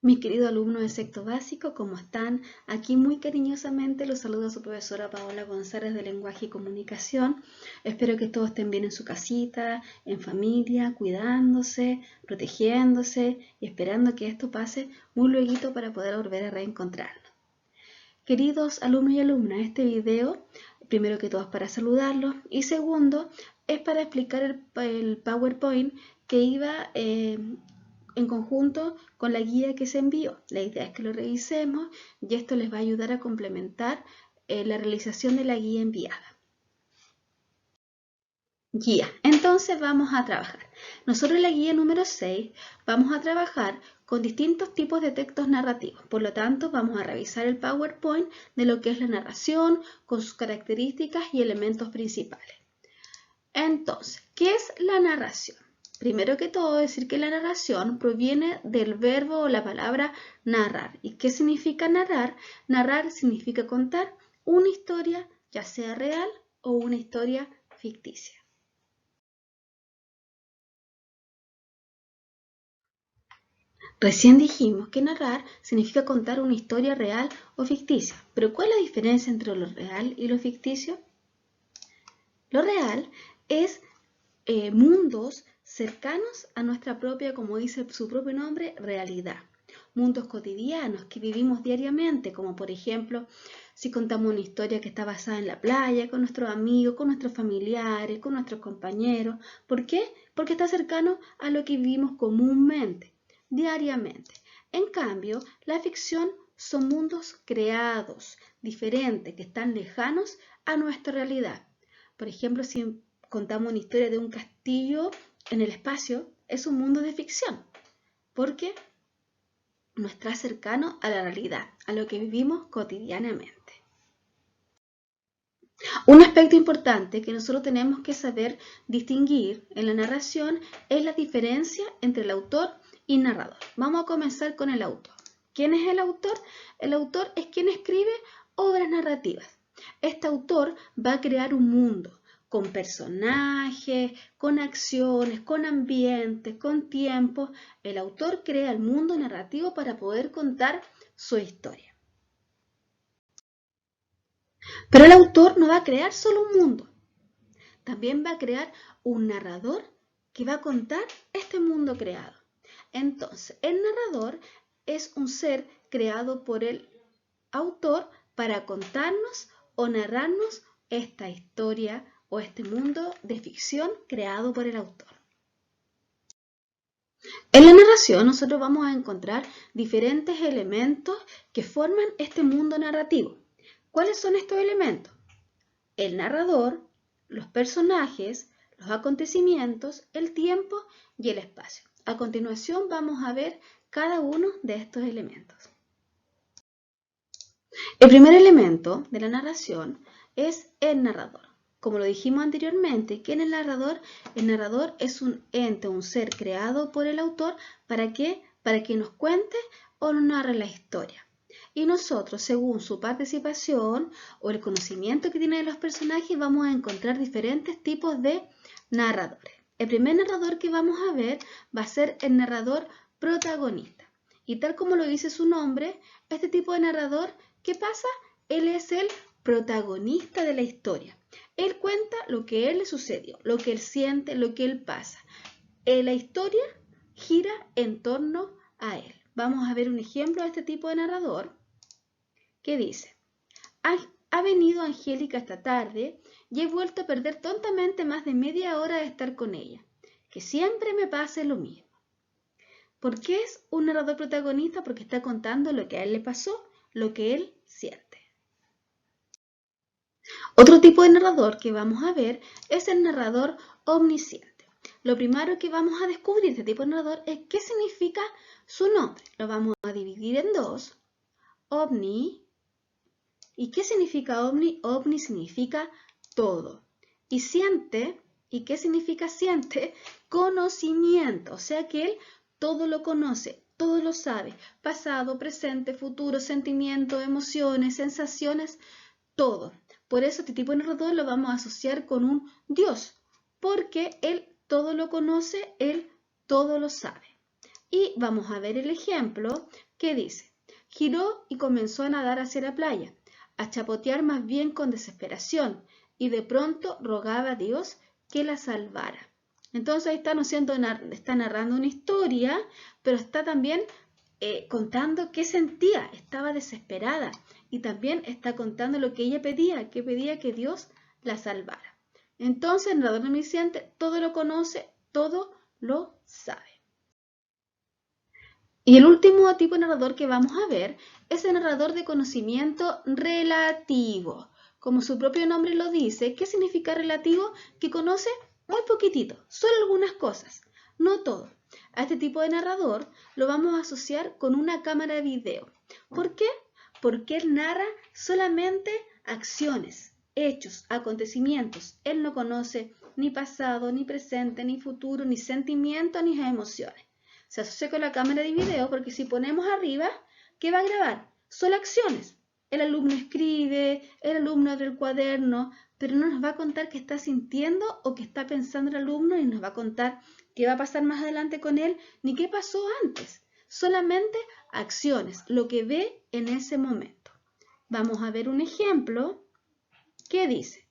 Mis queridos alumnos de sexto básico, ¿cómo están? Aquí muy cariñosamente los saluda su profesora Paola González de Lenguaje y Comunicación. Espero que todos estén bien en su casita, en familia, cuidándose, protegiéndose y esperando que esto pase muy luego para poder volver a reencontrarnos. Queridos alumnos y alumnas, este video, primero que todo es para saludarlos y segundo es para explicar el PowerPoint que iba en conjunto con la guía que se envió. La idea es que lo revisemos y esto les va a ayudar a complementar la realización de la guía enviada. Guía. Entonces vamos a trabajar. Nosotros en la guía número 6 vamos a trabajar con distintos tipos de textos narrativos. Por lo tanto, vamos a revisar el PowerPoint de lo que es la narración, con sus características y elementos principales. Entonces, ¿qué es la narración? Primero que todo, decir que la narración proviene del verbo o la palabra narrar. ¿Y qué significa narrar? Narrar significa contar una historia, ya sea real o una historia ficticia. Recién dijimos que narrar significa contar una historia real o ficticia. ¿Pero cuál es la diferencia entre lo real y lo ficticio? Lo real es mundos cercanos a nuestra propia, como dice su propio nombre, realidad. Mundos cotidianos que vivimos diariamente, como por ejemplo, si contamos una historia que está basada en la playa, con nuestros amigos, con nuestros familiares, con nuestros compañeros. ¿Por qué? Porque está cercano a lo que vivimos comúnmente, diariamente. En cambio, la ficción son mundos creados, diferentes, que están lejanos a nuestra realidad. Por ejemplo, si contamos una historia de un castillo en el espacio, es un mundo de ficción, porque no está cercano a la realidad, a lo que vivimos cotidianamente. Un aspecto importante que nosotros tenemos que saber distinguir en la narración es la diferencia entre el autor y narrador. Vamos a comenzar con el autor. ¿Quién es el autor? El autor es quien escribe obras narrativas. Este autor va a crear un mundo con personajes, con acciones, con ambientes, con tiempos. El autor crea el mundo narrativo para poder contar su historia. Pero el autor no va a crear solo un mundo, también va a crear un narrador que va a contar este mundo creado. Entonces, el narrador es un ser creado por el autor para contarnos o narrarnos esta historia o este mundo de ficción creado por el autor. En la narración nosotros vamos a encontrar diferentes elementos que forman este mundo narrativo. ¿Cuáles son estos elementos? El narrador, los personajes, los acontecimientos, el tiempo y el espacio. A continuación vamos a ver cada uno de estos elementos. El primer elemento de la narración es el narrador. Como lo dijimos anteriormente, ¿quién es el narrador? El narrador es un ente, un ser creado por el autor. ¿Para qué? Para que nos cuente o nos narre la historia. Y nosotros, según su participación o el conocimiento que tienen los personajes, vamos a encontrar diferentes tipos de narradores. El primer narrador que vamos a ver va a ser el narrador protagonista. Y tal como lo dice su nombre, este tipo de narrador, ¿qué pasa? Él es el protagonista de la historia. Él cuenta lo que a él le sucedió, lo que él siente, lo que él pasa. La historia gira en torno a él. Vamos a ver un ejemplo de este tipo de narrador que dice: ha venido Angélica esta tarde y he vuelto a perder tontamente más de media hora de estar con ella. Que siempre me pase lo mismo. ¿Por qué es un narrador protagonista? Porque está contando lo que a él le pasó, lo que él siente. Otro tipo de narrador que vamos a ver es el narrador omnisciente. Lo primero que vamos a descubrir de este tipo de narrador es qué significa su nombre. Lo vamos a dividir en dos. Omni. ¿Y qué significa omni? Omni significa todo. Y siente. ¿Y qué significa siente? Conocimiento. O sea que él todo lo conoce, todo lo sabe. Pasado, presente, futuro, sentimientos, emociones, sensaciones, todo. Por eso este tipo de narrador lo vamos a asociar con un Dios, porque él todo lo conoce, él todo lo sabe. Y vamos a ver el ejemplo que dice: giró y comenzó a nadar hacia la playa, a chapotear más bien con desesperación, y de pronto rogaba a Dios que la salvara. Entonces ahí está narrando una historia, pero está también contando qué sentía, estaba desesperada, y también está contando lo que ella pedía, que Dios la salvara. Entonces el narrador omnisciente todo lo conoce, todo lo sabe. Y el último tipo de narrador que vamos a ver es el narrador de conocimiento relativo. Como su propio nombre lo dice, ¿qué significa relativo? Que conoce muy poquitito, solo algunas cosas, no todo. A este tipo de narrador lo vamos a asociar con una cámara de video. ¿Por qué? Porque él narra solamente acciones, hechos, acontecimientos. Él no conoce ni pasado, ni presente, ni futuro, ni sentimientos, ni emociones. Se asocia con la cámara de video porque si ponemos arriba, ¿qué va a grabar? Solo acciones. El alumno escribe, el alumno abre el cuaderno, pero no nos va a contar qué está sintiendo o qué está pensando el alumno, ni nos va a contar qué va a pasar más adelante con él, ni qué pasó antes. Solamente acciones, lo que ve en ese momento. Vamos a ver un ejemplo que dice: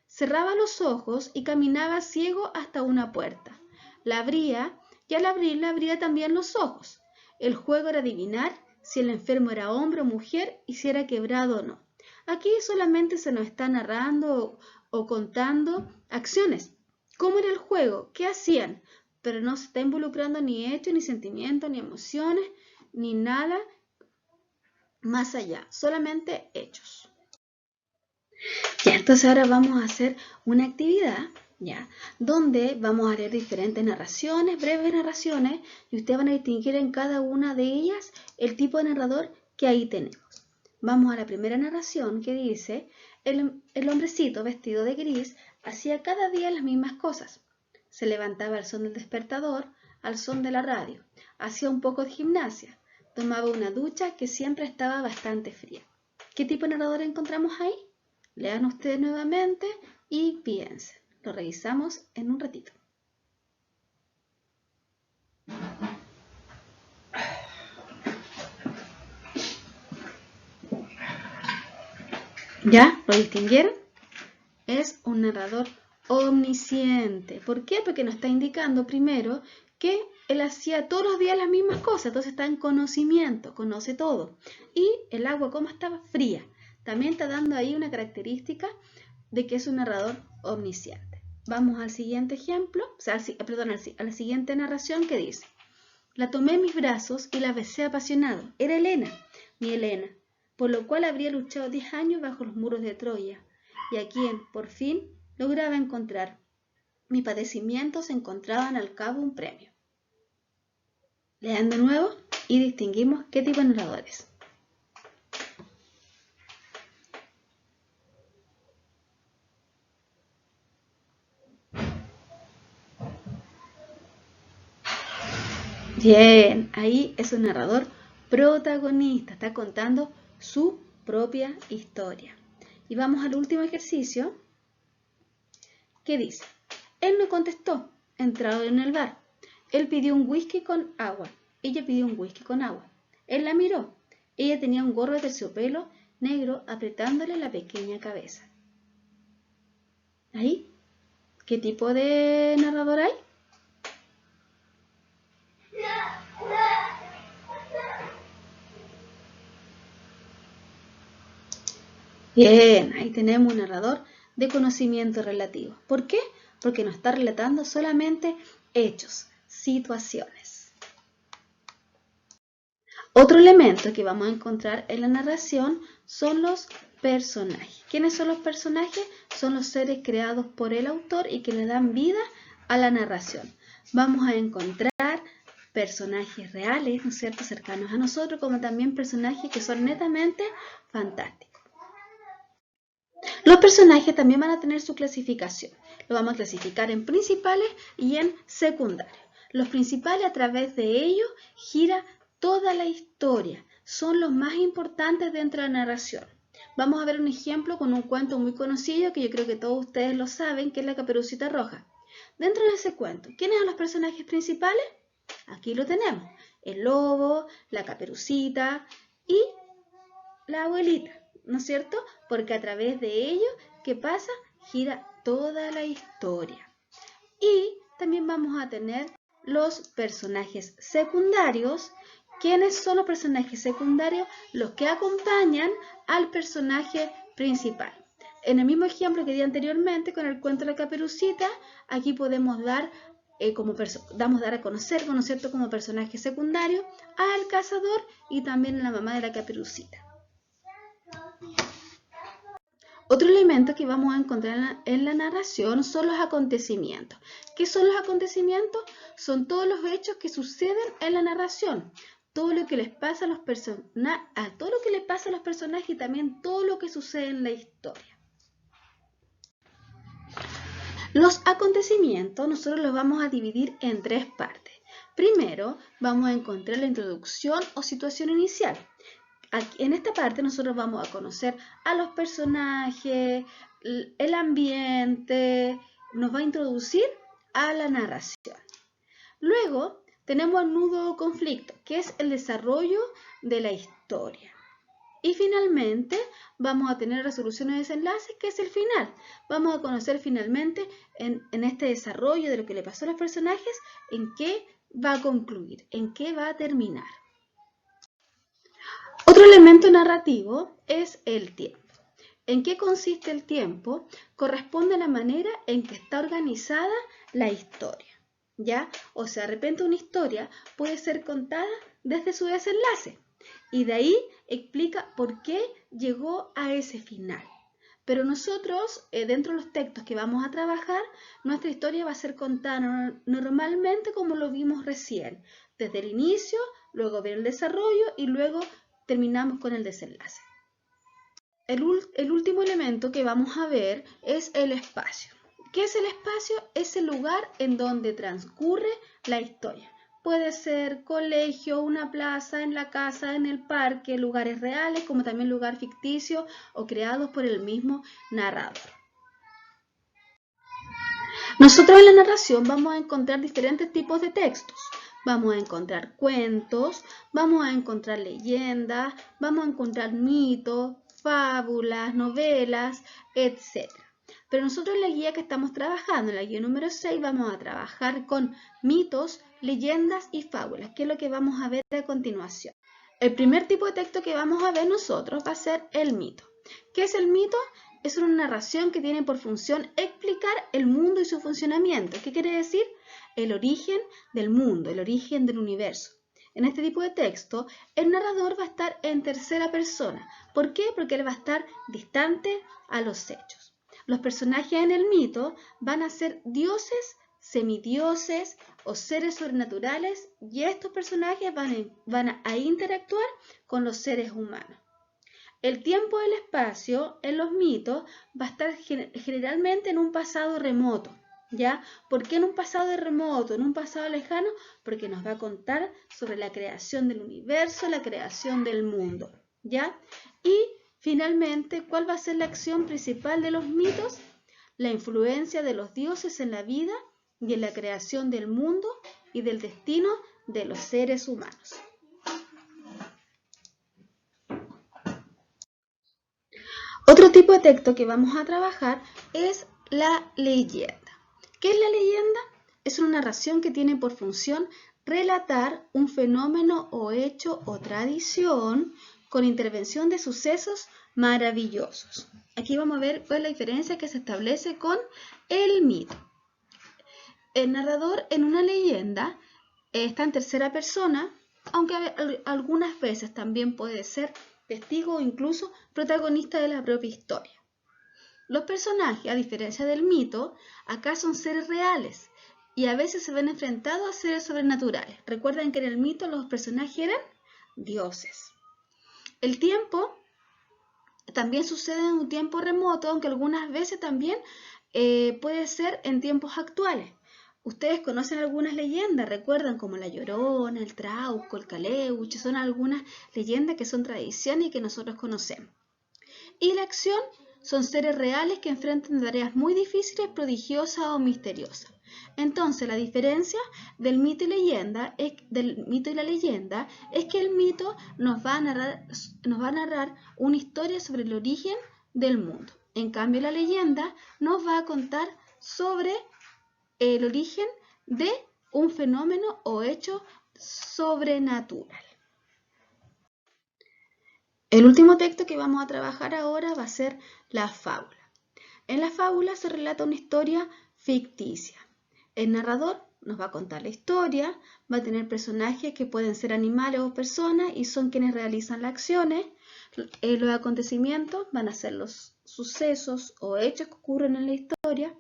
cerraba los ojos y caminaba ciego hasta una puerta. La abría y al abrirla abría también los ojos. El juego era adivinar si el enfermo era hombre o mujer y si era quebrado o no. Aquí solamente se nos está narrando o contando acciones. ¿Cómo era el juego? ¿Qué hacían? Pero no se está involucrando ni hechos, ni sentimientos, ni emociones, ni nada más allá. Solamente hechos. Ya, entonces ahora vamos a hacer una actividad, ya, donde vamos a leer diferentes narraciones, breves narraciones, y ustedes van a distinguir en cada una de ellas el tipo de narrador que ahí tenemos. Vamos a la primera narración que dice: el hombrecito vestido de gris hacía cada día las mismas cosas. Se levantaba al son del despertador, al son de la radio, hacía un poco de gimnasia, tomaba una ducha que siempre estaba bastante fría. ¿Qué tipo de narrador encontramos ahí? Lean ustedes nuevamente y piensen. Lo revisamos en un ratito. ¿Ya? ¿Lo distinguieron? Es un narrador omnisciente. ¿Por qué? Porque nos está indicando primero que él hacía todos los días las mismas cosas, entonces está en conocimiento, conoce todo. Y el agua, ¿cómo estaba? Fría. También está dando ahí una característica de que es un narrador omnisciente. Vamos al siguiente ejemplo, a la siguiente narración que dice: la tomé en mis brazos y la besé apasionado. Era Helena, mi Helena, por lo cual habría luchado 10 años bajo los muros de Troya, y a quien, por fin, lograba encontrar. Mi padecimiento se encontraban al cabo un premio. Lean de nuevo y distinguimos qué tipo de narradores. Bien, ahí es un narrador protagonista, está contando su propia historia. Y vamos al último ejercicio, que dice: él no contestó, entrado en el bar. Él pidió un whisky con agua, ella pidió un whisky con agua. Él la miró, ella tenía un gorro de terciopelo negro apretándole la pequeña cabeza. ¿Ahí? ¿Qué tipo de narrador hay? Bien, ahí tenemos un narrador de conocimiento relativo. ¿Por qué? Porque nos está relatando solamente hechos, situaciones. Otro elemento que vamos a encontrar en la narración son los personajes. ¿Quiénes son los personajes? Son los seres creados por el autor y que le dan vida a la narración. Vamos a encontrar personajes reales, ¿no es cierto?, cercanos a nosotros, como también personajes que son netamente fantásticos. Los personajes también van a tener su clasificación. Lo vamos a clasificar en principales y en secundarios. Los principales, a través de ellos gira toda la historia. Son los más importantes dentro de la narración. Vamos a ver un ejemplo con un cuento muy conocido que yo creo que todos ustedes lo saben, que es La Caperucita Roja. Dentro de ese cuento, ¿quiénes son los personajes principales? Aquí lo tenemos, el lobo, la Caperucita y la abuelita, ¿no es cierto? Porque a través de ello, ¿qué pasa? Gira toda la historia. Y también vamos a tener los personajes secundarios. ¿Quiénes son los personajes secundarios? Los que acompañan al personaje principal. En el mismo ejemplo que di anteriormente con el cuento de la Caperucita, aquí podemos dar a conocer, ¿no es cierto?, como personaje secundario al cazador y también a la mamá de la Caperucita. Otro elemento que vamos a encontrar en la narración son los acontecimientos. ¿Qué son los acontecimientos? Son todos los hechos que suceden en la narración. Todo lo que les pasa a los personajes y también todo lo que sucede en la historia. Los acontecimientos nosotros los vamos a dividir en 3 partes. Primero vamos a encontrar la introducción o situación inicial. Aquí, en esta parte nosotros vamos a conocer a los personajes, el ambiente, nos va a introducir a la narración. Luego tenemos el nudo o conflicto, que es el desarrollo de la historia. Y finalmente vamos a tener resolución de desenlaces, que es el final. Vamos a conocer finalmente en este desarrollo de lo que le pasó a los personajes, en qué va a concluir, en qué va a terminar. Otro elemento narrativo es el tiempo. ¿En qué consiste el tiempo? Corresponde a la manera en que está organizada la historia, ¿ya? O sea, de repente una historia puede ser contada desde su desenlace y de ahí explica por qué llegó a ese final. Pero nosotros, dentro de los textos que vamos a trabajar, nuestra historia va a ser contada normalmente como lo vimos recién, desde el inicio, luego viene el desarrollo y luego terminamos con el desenlace. El último elemento que vamos a ver es el espacio. ¿Qué es el espacio? Es el lugar en donde transcurre la historia. Puede ser colegio, una plaza, en la casa, en el parque, lugares reales, como también lugar ficticio o creados por el mismo narrador. Nosotros en la narración vamos a encontrar diferentes tipos de textos. Vamos a encontrar cuentos, vamos a encontrar leyendas, vamos a encontrar mitos, fábulas, novelas, etc. Pero nosotros en la guía que estamos trabajando, en la guía número 6, vamos a trabajar con mitos, leyendas y fábulas, que es lo que vamos a ver a continuación. El primer tipo de texto que vamos a ver nosotros va a ser el mito. ¿Qué es el mito? Es una narración que tiene por función explicar el mundo y su funcionamiento. ¿Qué quiere decir? El origen del mundo, el origen del universo. En este tipo de texto, el narrador va a estar en tercera persona. ¿Por qué? Porque él va a estar distante a los hechos. Los personajes en el mito van a ser dioses, semidioses o seres sobrenaturales y estos personajes van a interactuar con los seres humanos. El tiempo y el espacio en los mitos va a estar generalmente en un pasado remoto, ¿ya? ¿Por qué en un pasado remoto, en un pasado lejano? Porque nos va a contar sobre la creación del universo, la creación del mundo, ¿ya? Y finalmente, ¿cuál va a ser la acción principal de los mitos? La influencia de los dioses en la vida y en la creación del mundo y del destino de los seres humanos. Otro tipo de texto que vamos a trabajar es la leyenda. ¿Qué es la leyenda? Es una narración que tiene por función relatar un fenómeno o hecho o tradición con intervención de sucesos maravillosos. Aquí vamos a ver cuál es la diferencia que se establece con el mito. El narrador en una leyenda está en tercera persona, aunque algunas veces también puede ser testigo o incluso protagonista de la propia historia. Los personajes, a diferencia del mito, acá son seres reales y a veces se ven enfrentados a seres sobrenaturales. Recuerden que en el mito los personajes eran dioses. El tiempo también sucede en un tiempo remoto, aunque algunas veces también puede ser en tiempos actuales. Ustedes conocen algunas leyendas, recuerdan como la Llorona, el Trauco, el Caleuche, son algunas leyendas que son tradiciones y que nosotros conocemos. Y la acción son seres reales que enfrentan tareas muy difíciles, prodigiosas o misteriosas. Entonces, la diferencia del mito y la leyenda es que el mito nos va a narrar una historia sobre el origen del mundo. En cambio, la leyenda nos va a contar sobre el origen de un fenómeno o hecho sobrenatural. El último texto que vamos a trabajar ahora va a ser la fábula. En la fábula se relata una historia ficticia. El narrador nos va a contar la historia, va a tener personajes que pueden ser animales o personas y son quienes realizan las acciones. Los acontecimientos van a ser los sucesos o hechos que ocurren en la historia.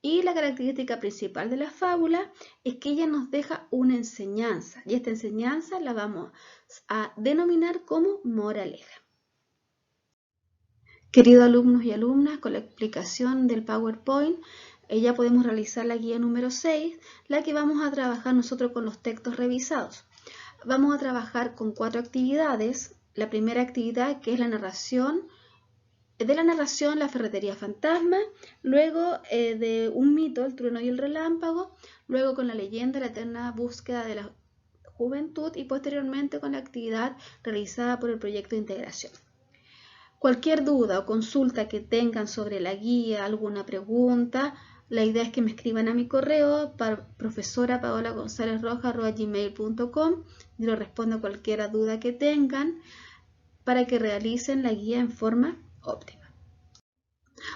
Y la característica principal de la fábula es que ella nos deja una enseñanza, y esta enseñanza la vamos a denominar como moraleja. Queridos alumnos y alumnas, con la explicación del PowerPoint, ya podemos realizar la guía número 6, la que vamos a trabajar nosotros con los textos revisados. Vamos a trabajar con 4 actividades. La primera actividad, que es la narración, la ferretería fantasma, luego de un mito, el trueno y el relámpago, luego con la leyenda, la eterna búsqueda de la juventud y posteriormente con la actividad realizada por el proyecto de integración. Cualquier duda o consulta que tengan sobre la guía, alguna pregunta, la idea es que me escriban a mi correo profesora.paolagonzalezroja@gmail.com. Yo les respondo a cualquier duda que tengan para que realicen la guía en forma óptima.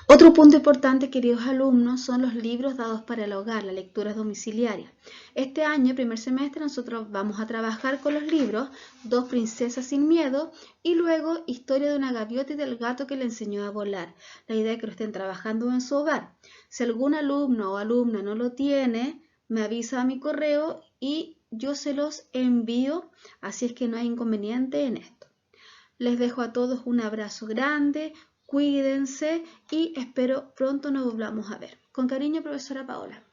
Otro punto importante, queridos alumnos, son los libros dados para el hogar, las lecturas domiciliarias. Este año, primer semestre, nosotros vamos a trabajar con los libros Dos princesas sin miedo y luego Historia de una gaviota y del gato que le enseñó a volar. La idea es que lo estén trabajando en su hogar. Si algún alumno o alumna no lo tiene, me avisa a mi correo y yo se los envío, así es que no hay inconveniente en esto. Les dejo a todos un abrazo grande. Cuídense y espero pronto nos volvamos a ver. Con cariño, profesora Paola.